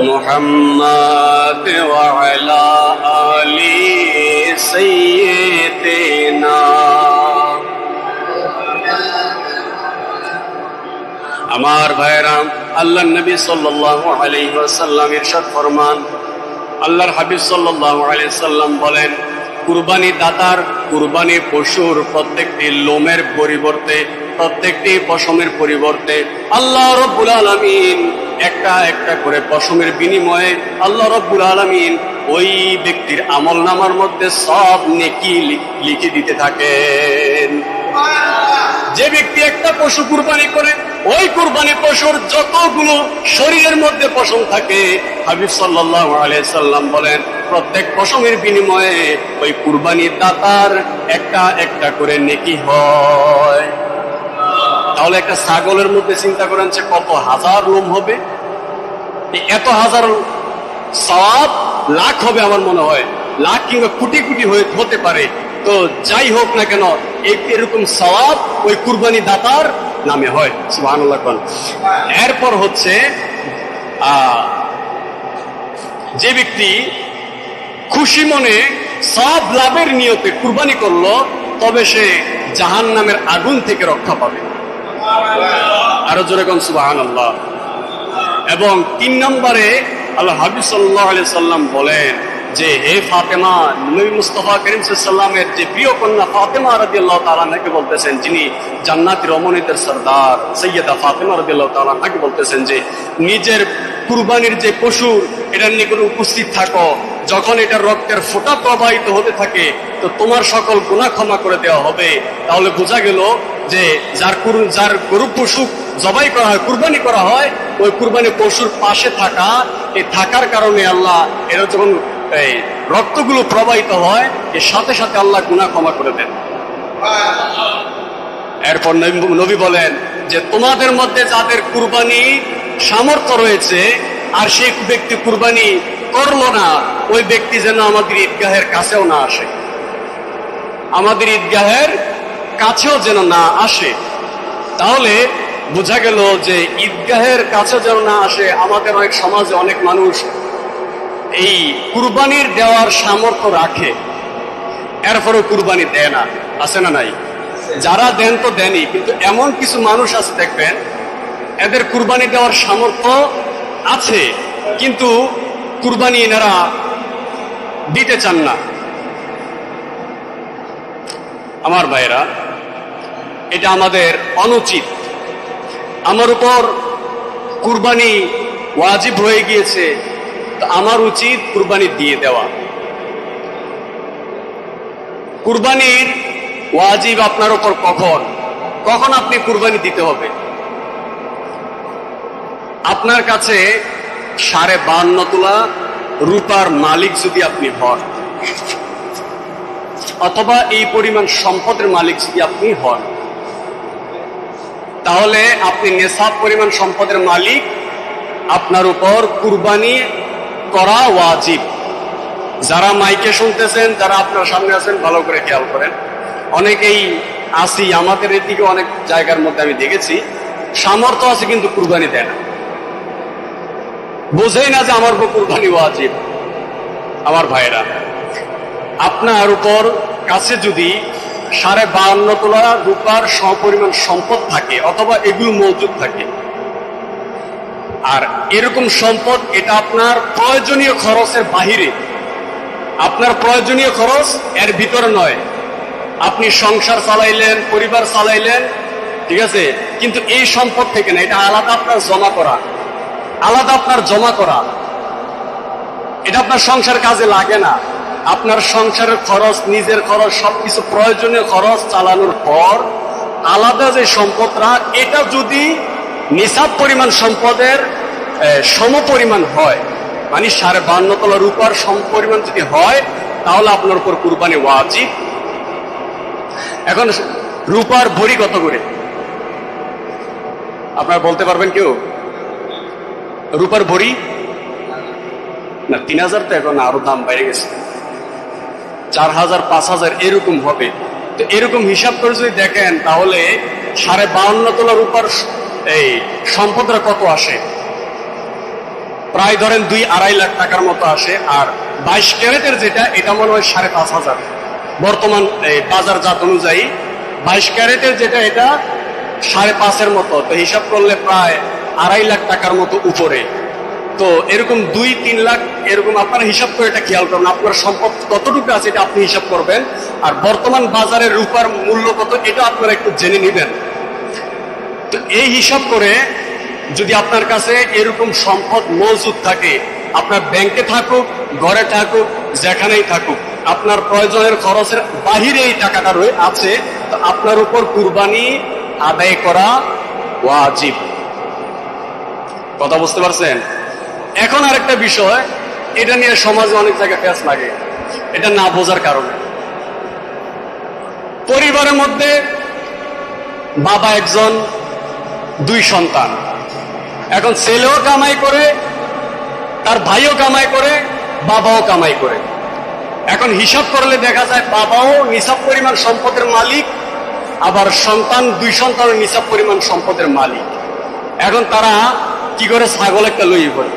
محمد وعلى آل سيدنا আমার ভাইরাম, আল্লাহর নবী সাল্লাল্লাহু আলাইহি ওয়াসাল্লাম ইরশাদ ফরমান, আল্লাহর হাবিব সাল্লাল্লাহু আলাইহি ওয়াসাল্লাম বলেন, কুরবানি দাতার কুরবানির পশুর প্রত্যেকটি লোমের পরিবর্তে, প্রত্যেকটি পশমের পরিবর্তে আল্লাহ রাব্বুল আলামিন একটা একটা করে পশমের বিনিময়ে আল্লাহ রাব্বুল আলামিন ওই ব্যক্তির আমলনামার মধ্যে সব নেকি লিখে দিতে থাকেন। যে ব্যক্তি একটা পশু কুরবানি করে, ওই কুরবানি পশুর যতগুলো শরীরের মধ্যে পশম থাকে, হাবিব সাল্লাল্লাহু আলাইহি সাল্লাম বলেন, প্রত্যেক পশমের বিনিময়ে ওই কুরবানির দাতার একটা একটা করে নেকি হয়। তাহলে একটা ছাগলের মধ্যে চিন্তা করেন যে কত হাজার লোম হবে, এত হাজার সওয়াব লাখ হবে, আমার মনে হয় লাখ কিংবা কোটি কোটি হতে পারে। তো যাই হোক না কেন, এরকম সওয়াব ওই কুরবানি দাতার নামে হয়। সুবহানাল্লাহ। এরপর হচ্ছে যে ব্যক্তি খুশি মনে সব লাভের নিয়তে কুরবানি করলো, তবে সে জাহান্নামের আগুন থেকে রক্ষা পাবে। আরো জোরে কোন সুবহানাল্লাহ। এবং 3 নম্বরে আল্লাহ হাবিব সাল্লাল্লাহু আলাইহি সাল্লাম বলেন যে, হে ফাতেমা, নবী মুস্তাফা করিম সাল্লাল্লাহু আলাইহি সাল্লামের যে প্রিয় কন্যা ফাতেমা রাদিয়াল্লাহু তাআলা আনহাকে বলতেছেন, যিনি জান্নাতি রমণীদের সরদার সাইয়্যিদা ফাতেমা রাদিয়াল্লাহু তাআলা আনহাকে বলতেছেন যে, নিজের কুরবানির যে পশু, এটার নিকট উপস্থিত থাকো, যখন এটার রক্তের ফোঁটা প্রবাহিত হতে থাকে তো তোমার সকল গুনাহ ক্ষমা করে দেওয়া হবে। তাহলে বোঝা গেল যে যার গরু পশু জবাই করা হয়, কুরবানি করা হয়, ওই কুরবানি পশুর পাশে থাকা, এই থাকার কারণে আল্লাহ এরা যখন এই রক্তগুলো প্রবাহিত হয়, এর সাথে সাথে আল্লাহ গুনাহ ক্ষমা করে দেন। এরপর নবী বলেন যে, তোমাদের মধ্যে যাদের কুরবানি সামর্থ্য রয়েছে আর সেই ব্যক্তি কুরবানি করলো না, ওই ব্যক্তি যেন আমাদের ঈদগাহের কাছেও না আসে, আমাদের ঈদগাহের কাছেও যেন না আসে। তাহলে বোঝা গেল যে ঈদগাহের কাছে যেন না আসে। আমাদের অনেক সমাজে অনেক মানুষ এই কুরবানির দেওয়ার সামর্থ্য রাখে, এরপরও কুরবানি দেয় না, আছে না নাই? যারা দেন তো দেনই, কিন্তু এমন কিছু মানুষ আছে দেখবেন, এদের কুরবানি দেওয়ার সামর্থ্য আছে কিন্তু কুরবানি এনারা দিতে চান না। আমার ভাইরা, এটা আমাদের অনুচিত। আমার উপর কুরবানি ওয়াজিব হয়ে গিয়েছে, তো আমার উচিত কুরবানি দিয়ে দেওয়া। কুরবানির ওয়াজিব আপনার উপর কখন কখন আপনি কুরবানি দিতে হবে? আপনার কাছে 52.5 তোলা রূপার মালিক যদি আপনি হন, অথবা এই পরিমাণ সম্পদের মালিক যদি আপনি হন, তাহলে আপনি নেশাব পরিমাণ সম্পদের মালিক, আপনার উপর কুরবানি করা ওয়াজিব। যারা মাইকে শুনতেছেন, যারা আপনার সামনে আছেন, ভালো করে খেয়াল করেন। অনেকেই আসি, আমাদের এদিকে অনেক জায়গার মধ্যে আমি দেখেছি, সামর্থ্য আছে কিন্তু কুরবানি দেয় না, বোঝেই না যে আমার উপর কুরবানি ওয়াজিব। আমার ভাইরা, আপনার উপর কাছে যদি 52.5 তোলা রূপার সমপরিমাণ সম্পদ থাকে, অথবা এগুলো মজুদ থাকে, আর এরকম সম্পদ এটা আপনার প্রয়োজনীয় খরচের বাহিরে, আপনার প্রয়োজনীয় খরচ এর ভিতরে নয়, আপনি সংসার চালাইলেন, পরিবার চালাইলেন, ঠিক আছে, কিন্তু এই সম্পদ থেকে না, এটা আলাদা আপনার জমা করা, আলাদা আপনার জমা করা, এটা আপনার সংসার কাজে লাগে না। আপনার সংসারের খরচ, নিজের খরচ, সবকিছু প্রয়োজনীয় খরচ চালানোর পর আলাদা যে সম্পদটা, এটা যদি নিসাব পরিমাণ সম্পদের সমপরিমাণ হয়, মানে 52.5 তোলা রূপার সমপরিমাণ যদি হয়, তাহলে আপনার উপর কুরবানি ওয়াজিব। এখন রূপার ভরি কত করে আপনারা বলতে পারবেন কেউ? রূপার ভরি না 3000, তো এখন আরো দাম বেড়ে গেছে, 4000, 5000 এরকম হবে। তো এরকম হিসাব করে যদি দেখেন, তাহলে 52.5 তোলা রূপার এই সম্পদরা কত আসে? প্রায় ধরেন 2-2.5 লাখ টাকার মতো আসে। আর 22 ক্যারেটের যেটা, এটা মনে হয় 5,500 বর্তমান বাজারজাত অনুযায়ী। 22 ক্যারেটের যেটা, এটা 5.5-এর মতো, তো হিসাব করলে প্রায় 2.5 লাখ টাকার মতো উপরে। তো এরকম 2-3 লাখ এরকম আপনারা হিসাব করে এটা খেয়াল করবেন, আপনার সম্পদ কতটুকু আছে এটা আপনি হিসাব করবেন। আর বর্তমান বাজারে রূপার মূল্য কত এটা আপনারা একটু জেনে নেবেন। তো এই হিসাব করে যদি আপনার কাছে এরকম সম্পদ মজুদ থাকে, আপনার ব্যাংকে থাকুক, ঘরে থাকুক, যেখানেই থাকুক, আপনার প্রয়োজনের খরচের বাহিরে এই টাকাটা আছে, তো আপনার উপর কুরবানি আদায় করা ওয়াজিব। কথা বুঝতে পারছেন? এখন আরেকটা বিষয়, এটা নিয়ে সমাজে অনেক জায়গায় প্যাঁচ লাগে, এটা না বোঝার কারণে। পরিবারের মধ্যে বাবা একজন, 2 সন্তান, এখন ছেলেও কামাই করে, তার ভাইও কামাই করে, বাবাও কামাই করে। এখন হিসাব করলে দেখা যায় বাবাও নিসাব পরিমাণ সম্পদের মালিক, আবার 2 সন্তান নিসাব পরিমাণ সম্পদের মালিক। এখন তারা কি করে ছাগল একটা লইয়ে পড়ে।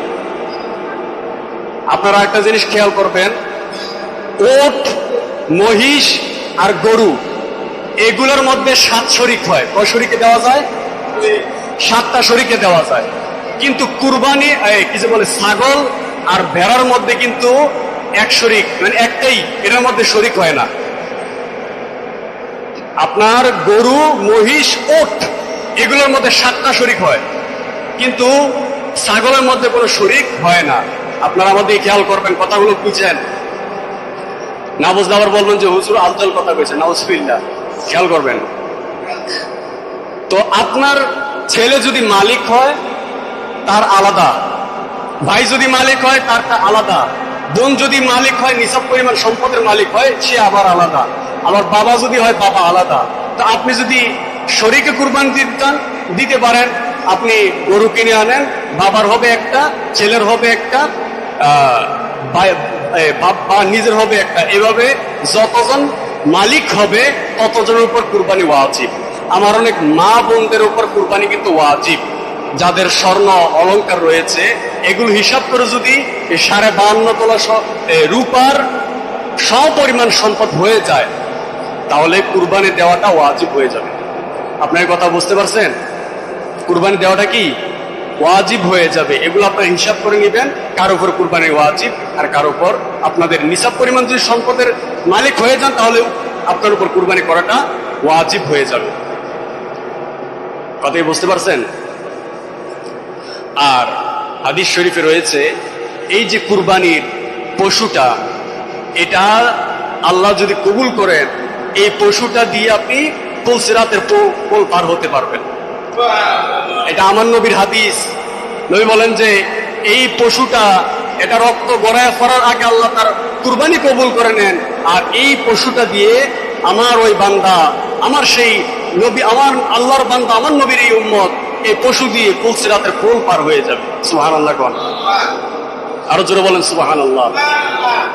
আপনারা একটা জিনিস খেয়াল করবেন, ওট, মহিষ আর গরু এগুলোর মধ্যে 7 শরিক হয়। কয় শরিকে দেওয়া যায়? 7টা শরিকে দেওয়া যায়। কিন্তু কুরবানি কিছু বলে ছাগল আর ভেড়ার মধ্যে কিন্তু 1 শরিক, মানে একটাই, এটার মধ্যে শরিক হয় না। আপনার গরু, মহিষ, ওট এগুলোর মধ্যে 7টা শরিক হয়, কিন্তু ছাগলের মধ্যে কোনো শরিক হয় না। আপনারা আমাদের খেয়াল করবেন, কথাগুলো বুঝছেন? না বুঝলে আবার বলবেন যে হুজুর আলজাল কথা কইছে, নাউজুবিল্লাহ। খেয়াল করবেন। তো আপনার ছেলে যদি মালিক হয় তার আলাদা, ভাই যদি মালিক হয় তার আলাদা, বোন যদি মালিক হয়, নিসাব পরিমাণ সম্পদের মালিক হয়, সে আবার আলাদা, আবার বাবা যদি হয় বাবা আলাদা। তো আপনি যদি শরীকে কুরবানি দিতে পারেন, আপনি গরু কিনে আনেন, বাবার হবে একটা, ছেলের হবে একটা, বা নিজের হবে একটা, এভাবে যতজন মালিক হবে ততজনের উপর কুরবানি ওয়াজিব। আমার অনেক মা বোনদের উপর কুরবানি কিন্তু ওয়াজিব, যাদের স্বর্ণ অলংকার রয়েছে, এগুলো হিসাব করে যদি 52.5 তোলা রূপার সমপরিমাণ সম্পদ হয়ে যায়, তাহলে কুরবানি দেওয়াটা ওয়াজিব হয়ে যাবে। আপনার কথা বুঝতে পারছেন? কুরবানি দেওয়াটা কি ওয়াজিব হয়ে যাবে। এগুলো আপনারা হিসাব করে নেবেন, কার উপর কুরবানি ওয়াজিব আর কার উপর। আপনাদের নিসাব পরিমাণ যদি সম্পদের মালিক হয়ে যান, তাহলে আপনার উপর কুরবানি করাটা ওয়াজিব হয়ে যাবে। কথাই বুঝতে পারছেন? আর হাদিস শরীফে রয়েছে, এই যে কুরবানির পশুটা, এটা আল্লাহ যদি কবুল করেন, এই পশুটা দিয়ে আপনি পুলসিরাতের পোল পার হতে পারবেন। এটা আমার নবীর হাদিস। নবী বলেন যে এই পশুটা, এটা রক্ত গড়ায় ফরার আগে আল্লাহ তার কুরবানি কবুল করে নেন, আর এই পশুটা দিয়ে আমার ওই বান্দা, আমার সেই নবী, আমার আল্লাহর বান্দা, আমার নবীর এই উম্মত, এই পশু দিয়ে পুলসিরাতের পোল পার হয়ে যাবে। সুবহানাল্লাহ। আরো জোরে বলেন সুবহানাল্লাহ।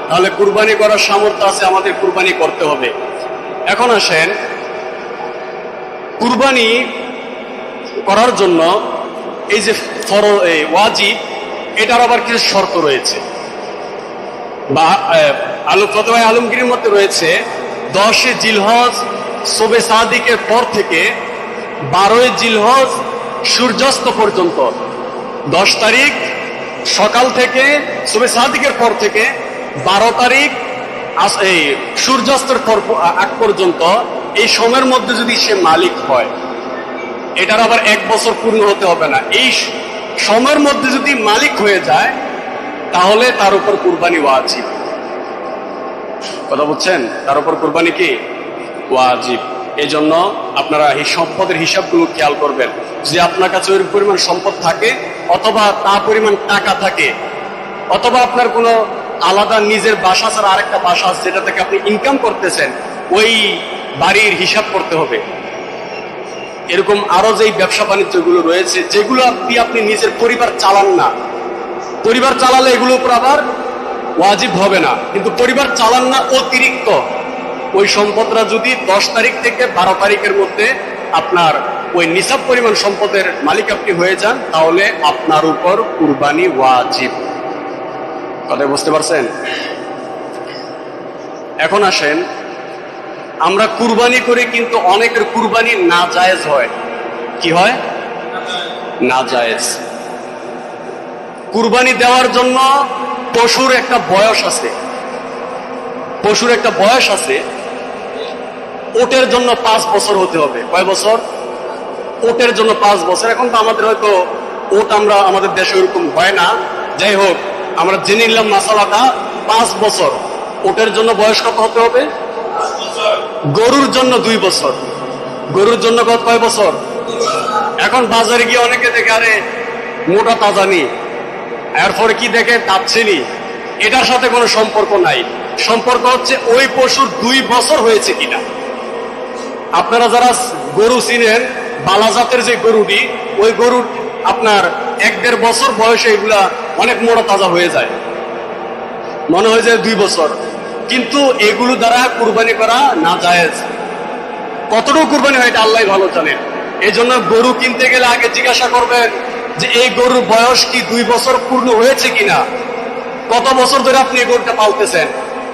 তাহলে কুরবানি করার সামর্থ্য আছে, আমাদের কুরবানি করতে হবে। এখন আসেন, কুরবানি করার জন্য এই যে ওয়াজিব, এটার আবার কিছু শর্ত রয়েছে, বা ফতোয়া আলমগীরের মধ্যে রয়েছে 10 জিলহজ শবে সাদিকের পর থেকে 12 জিলহজ সূর্যাস্ত পর্যন্ত, 10 তারিখ সকাল থেকে শবে সাদিকের পর থেকে 12 তারিখ এই সূর্যাস্তের আগ পর্যন্ত, এই সময়ের মধ্যে যদি সে মালিক হয়, এটার আবার 1 বছর পূর্ণ হতে হবে না, এই সময়ের মধ্যে যদি মালিক হয়ে যায়, তাহলে তার উপর কুরবানি ওয়াজিব। কথা বুঝছেন? তার উপর কুরবানি কি ওয়াজিব। এই জন্য আপনারা এই সম্পদের হিসাবগুলো খেয়াল করবেন। যে আপনার কাছে ওই পরিমাণ সম্পদ থাকে, অথবা তা পরিমাণ টাকা থাকে, অথবা আপনার কোনো আলাদা নিজের বাসা ছাড়া আরেকটা বাসা আছে যেটা থেকে আপনি ইনকাম করতেছেন, ওই বাড়ির হিসাব করতে হবে। এরকম আরো যে ব্যবসা বাণিজ্যগুলো রয়েছে, যেগুলো আপনি নিজের পরিবার চালান না, পরিবার চালালে এগুলোর উপর আবার ওয়াজিব হবে না, কিন্তু পরিবার চালান না অতিরিক্ত, ওই সম্পদটা যদি 10 তারিখ থেকে 12 তারিখের মধ্যে আপনার ওই নিসাব পরিমাণ সম্পদের মালিক আপনি হয়ে যান, তাহলে আপনার উপর কুরবানি ওয়াজিব। কথা বুঝতে পারছেন? এখন আসেন, আমরা কুরবানি করে কিন্তু অনেকের কুরবানি নাজায়েজ হয়। কি হয়? নাজায়েজ। কুরবানি দেওয়ার জন্য পশুর একটা বয়স আছে, পশুর একটা বয়স আছে। ওটের জন্য 5 বছর হতে হবে। কয় বছর? ওটের জন্য 5 বছর। এখন তো আমাদের হয়তো ওট আমরা আমাদের দেশে ওরকম হয় না, যাই হোক আমরা জেনে নিলাম মাসালাটা 5 বছর। ওটের জন্য বয়স কত হতে হবে? গরুর জন্য 2 বছর। গরুর জন্য কয় বছর? এখন বাজারে গিয়ে অনেকে দেখে আরে মোটা তাজা নি, এরপরে কি দেখে তাচ্ছেনি। এটার সাথে কোনো সম্পর্ক নাই। সম্পর্ক হচ্ছে ওই পশুর 2 বছর হয়েছে কিনা। আপনারা যারা গরু চিনেন, বালাজাতের যে গরুটি, ওই গরুর আপনার 1-1.5 বছর বয়সে এগুলা অনেক মোটা তাজা হয়ে যায়, মনে হয় যে 2 বছর। কিন্তু এগুলো দ্বারা কুরবানি করা নাজায়েজ। কতটুকু কুরবানি হয় এটা আল্লাহ ভালো জানেন। এই জন্য গরু কিনতে গেলে আগে জিজ্ঞাসা করবেন যে এই গরুর বয়স কি 2 বছর পূর্ণ হয়েছে কিনা, কত বছর ধরে আপনি এই গরুটা পালতেছেন।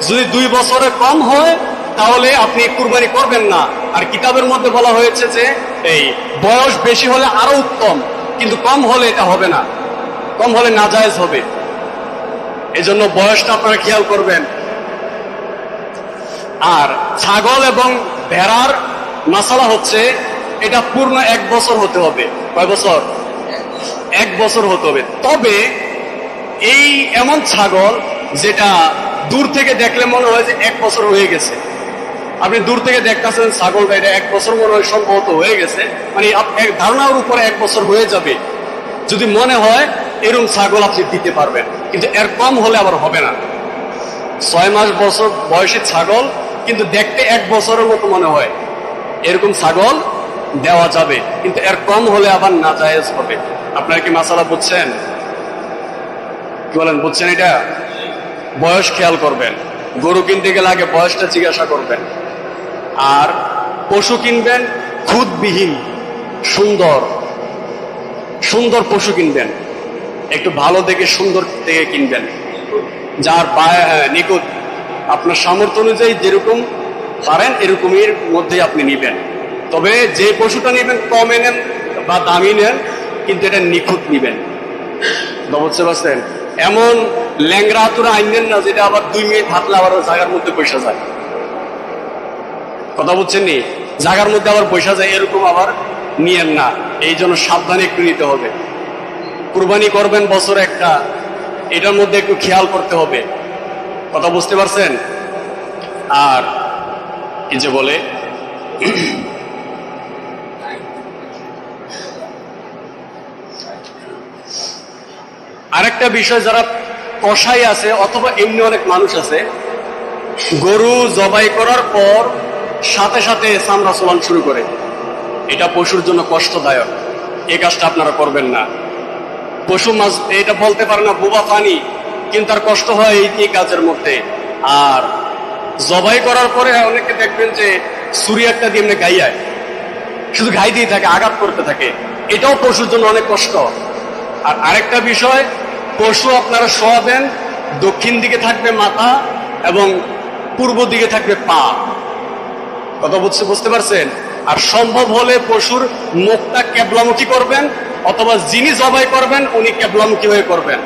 যদি 2 বছরের কম হয় তাহলে আপনি কুরবানি করবেন না। আর কিতাবের মধ্যে বলা হয়েছে যে এই বয়স বেশি হলে আরো উত্তম, কিন্তু কম হলে এটা হবে না, কম হলে নাজায়েজ হবে। এজন্য বয়সটা আপনারা খেয়াল করবেন। আর ছাগল এবং ভেড়ার মাসালা হচ্ছে এটা পূর্ণ 1 বছর হতে হবে। কয় বছর? 1 বছর হতে হবে। তবে এই এমন ছাগল যেটা দূর থেকে দেখলে মনে হয় যে 1 বছর হয়ে গেছে, আপনি দূর থেকে দেখতেছেন ছাগলটা এটা 1 বছর মনে হয় সম্ভবত হয়ে গেছে, মানে ধারণার উপরে 1 বছর হয়ে যাবে, যদি মনে হয় এরকম ছাগল আপনি দিতে পারবেন। কিন্তু এর কম হলে আবার হবে না। 6 মাস বছর বয়সী ছাগল কিন্তু দেখতে 1 বছরের মতো মনে হয়, এরকম ছাগল দেওয়া যাবে, কিন্তু এর কম হলে আবার নাজায়েজ হবে। আপনারা কি মাসালা বুঝছেন? কি বলেন, বুঝছেন? এটা বয়স খেয়াল করবেন। গরু কিনতে গেলে আগে বয়সটা জিজ্ঞাসা করবেন। আর পশু কিনবেন খুদবিহীন, সুন্দর সুন্দর পশু কিনবেন, একটু ভালো দেখে সুন্দর দেখে কিনবেন, যার নিখুঁত আপনার সামর্থ্য অনুযায়ী যেরকম পারেন এরকমের মধ্যে আপনি নিবেন। তবে যে পশুটা নিবেন কমে নেন বা দামি নেন, কিন্তু এটা নিখুঁত নিবেন। বুঝতে পারছেন? এমন ল্যাংরা হাতুরা আইনেন না যেটা আবার 2 মিনিট হাঁটলে আবার জায়গার মধ্যে পয়সা যায়। কথা বুঝছেন নি? জায়গার মধ্যে আবার পয়সা যায়, এরকম আবার নিয়েন না। এই জন্য সাবধানে একটু নিতে হবে। কুরবানি করবেন বছর একটা, এটার মধ্যে একটু খেয়াল করতে হবে। কথা বুঝতে পারছেন? আর এই যে বলে আরেকটা বিষয়, যারা কসাই আছে অথবা এমনি অনেক মানুষ আছে, গরু জবাই করার পর সাথে সাথে চামড়া চোলান শুরু করে। এটা পশুর জন্য কষ্টদায়ক, এই কাজটা আপনারা করবেন না। পশু মাছ এটা বলতে পারে না বোবা পানি, কিন্তু তার কষ্ট হয় এই কাজের মধ্যে। আর জবাই করার পরে অনেকে দেখবেন যে ছুরি একটা দিয়ে এমনি গাইয়ায়, শুধু গাই দিয়ে থাকে, আঘাত করতে থাকে। এটাও পশুর জন্য অনেক কষ্ট। আর আরেকটা বিষয়, পশু আপনারা শোয়াবেন, দক্ষিণ দিকে থাকবে মাথা এবং পূর্ব দিকে থাকবে পা। কথা বুঝতে পারছেন? আর সম্ভব হলে পশুর মুখটা কেবলামুখী করবেন, অথবা যিনি জবাই করবেন উনি কেবলামুখী হয়ে করবেন।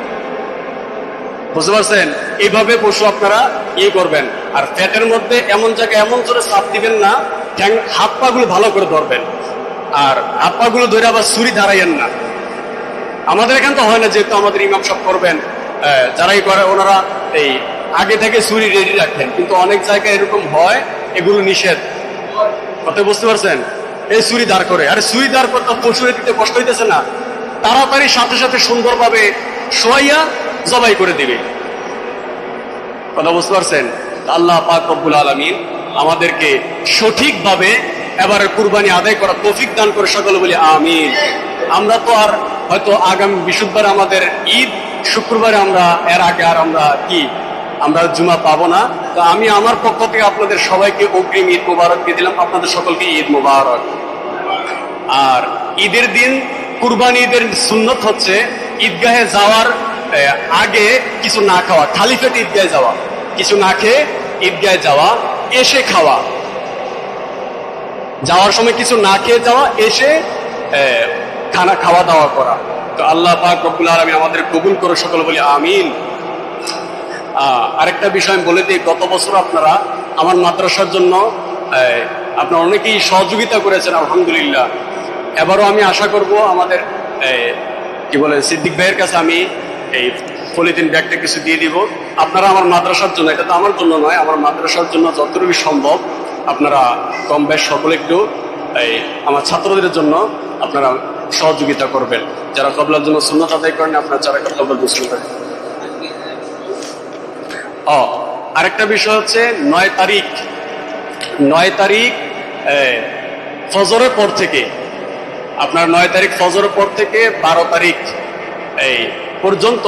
বুঝতে পারছেন? এইভাবে পশু আপনারা করবেন। আর পেটের মধ্যে এমন জায়গায় এমন জোরে চাপ দিবেন না, হাত পা গুলো ভালো করে ধরবেন। আর হাত পা গুলো ধরে আবার ছুরি দাঁড়াইয়েন না। আমাদের এখান তো হয় না, যেহেতু আমাদের ইমাম সব করবেন, যারাই করে ওনারা এই আগে থেকে ছুরি রেডি রাখেন, কিন্তু অনেক জায়গায় এরকম হয়, এগুলো নিষেধ। কথা বুঝতে পারছেন? এই ছুরি দাঁড় করে, আরে ছুরি দাঁড় করতে পশুরে দিতে কষ্ট হইতেছে না, তাড়াতাড়ি সাথে সাথে সুন্দরভাবে শোয়াইয়া জবাই করে দিবে। কথা বুঝতে পারছেন? আল্লাহ পাক রব্বুল আলামিন আমাদেরকে সঠিকভাবে এবারে কুরবানি আদায় করা তৌফিক দান করে, সকলে বলি আমিন। আমরা তো আর হয়তো আগামী বৃহস্পতিবার আমাদের ঈদ, শুক্রবারে আমরা এর আগে আর আমরা জুমা পাবো না। তো আমি আমার পক্ষ থেকে আপনাদের সবাইকে অগ্রিম ঈদ মোবারক দিয়ে দিলাম। আপনাদের সকলকে ঈদ মোবারক। আর ঈদের দিন কুরবানি ঈদের সুন্নত হচ্ছে ঈদগাহে যাওয়ার আগে কিছু না খাওয়া, খালি পেটে ঈদগাহে যাওয়া, কিছু না খেয়ে ঈদগাহে যাওয়া, এসে খাওয়া। যাওয়ার সময় কিছু না খেয়ে যাওয়া, এসে খানা খাওয়া দাওয়া করা। তো আল্লাহ পাক রব্বুল আলামিন আমাদের কবুল করে, সকলে বলি আমিন। আরেকটা বিষয় আমি বলে দিই, গত বছর আপনারা আমার মাদ্রাসার জন্য আপনারা অনেকেই সহযোগিতা করেছেন, আলহামদুলিল্লাহ। এবারও আমি আশা করব আমাদের কি বলে সিদ্দিক ভাইয়ের কাছে আমি এই পলিথিন ব্যাগটা কিছু দিয়ে দিব। আপনারা আমার মাদ্রাসার জন্য, এটা তো আমার জন্য নয়, আমার মাদ্রাসার জন্য যতটুকু সম্ভব আপনারা কম বেশ সকলে একটু আমার ছাত্রদের জন্য আপনারা সহযোগিতা করবেন। যারা কবলার জন্য সুন্নাত আদায় করেন, আপনারা যারা কবলার মুসলিম করেন। আরেকটা বিষয় হচ্ছে 9 তারিখ ফজরের পর থেকে, আপনার 9 তারিখ ফজরের পর থেকে 12 তারিখ পর্যন্ত,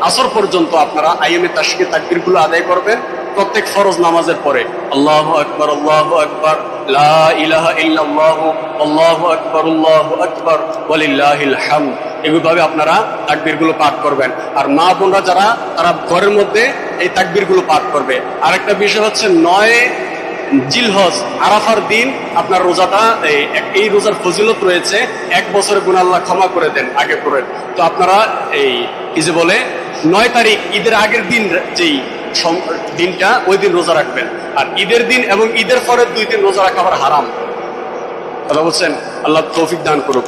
আসর পর্যন্ত আপনারা আইএমএ তাশরিক তাকবীর গুলো আদায় করবেন প্রত্যেক ফরজ নামাজের পরে। আল্লাহু আকবার, আল্লাহু আকবার, লা ইলাহা ইল্লাল্লাহু, আল্লাহু আকবার, আল্লাহু আকবার, ওয়ালিল্লাহিল হামদ। এভাবে আপনারা তাকবীর গুলো পাঠ করবেন। আর মা বোনরা যারা, তারা ঘরের মধ্যে এই তাকবীর গুলো পাঠ করবে। আরেকটা বিষয় হচ্ছে 9 জিলহজ আরাফার দিন আপনার রোজাটা, এই রোজার ফজিলত রয়েছে, 1 বছরের গুনাহ আল্লাহ ক্ষমা করে দেন আগে করেন। তো আপনারা কি যে বলে 9 তারিখ ঈদের আগের দিন, যেই দিনটা, ওই দিন রোজা রাখবেন। আর ঈদের দিন এবং ঈদের পরের 2 দিন রোজা রাখা আবার হারাম। কথা বলছেন, আল্লাহ তৌফিক দান করুক।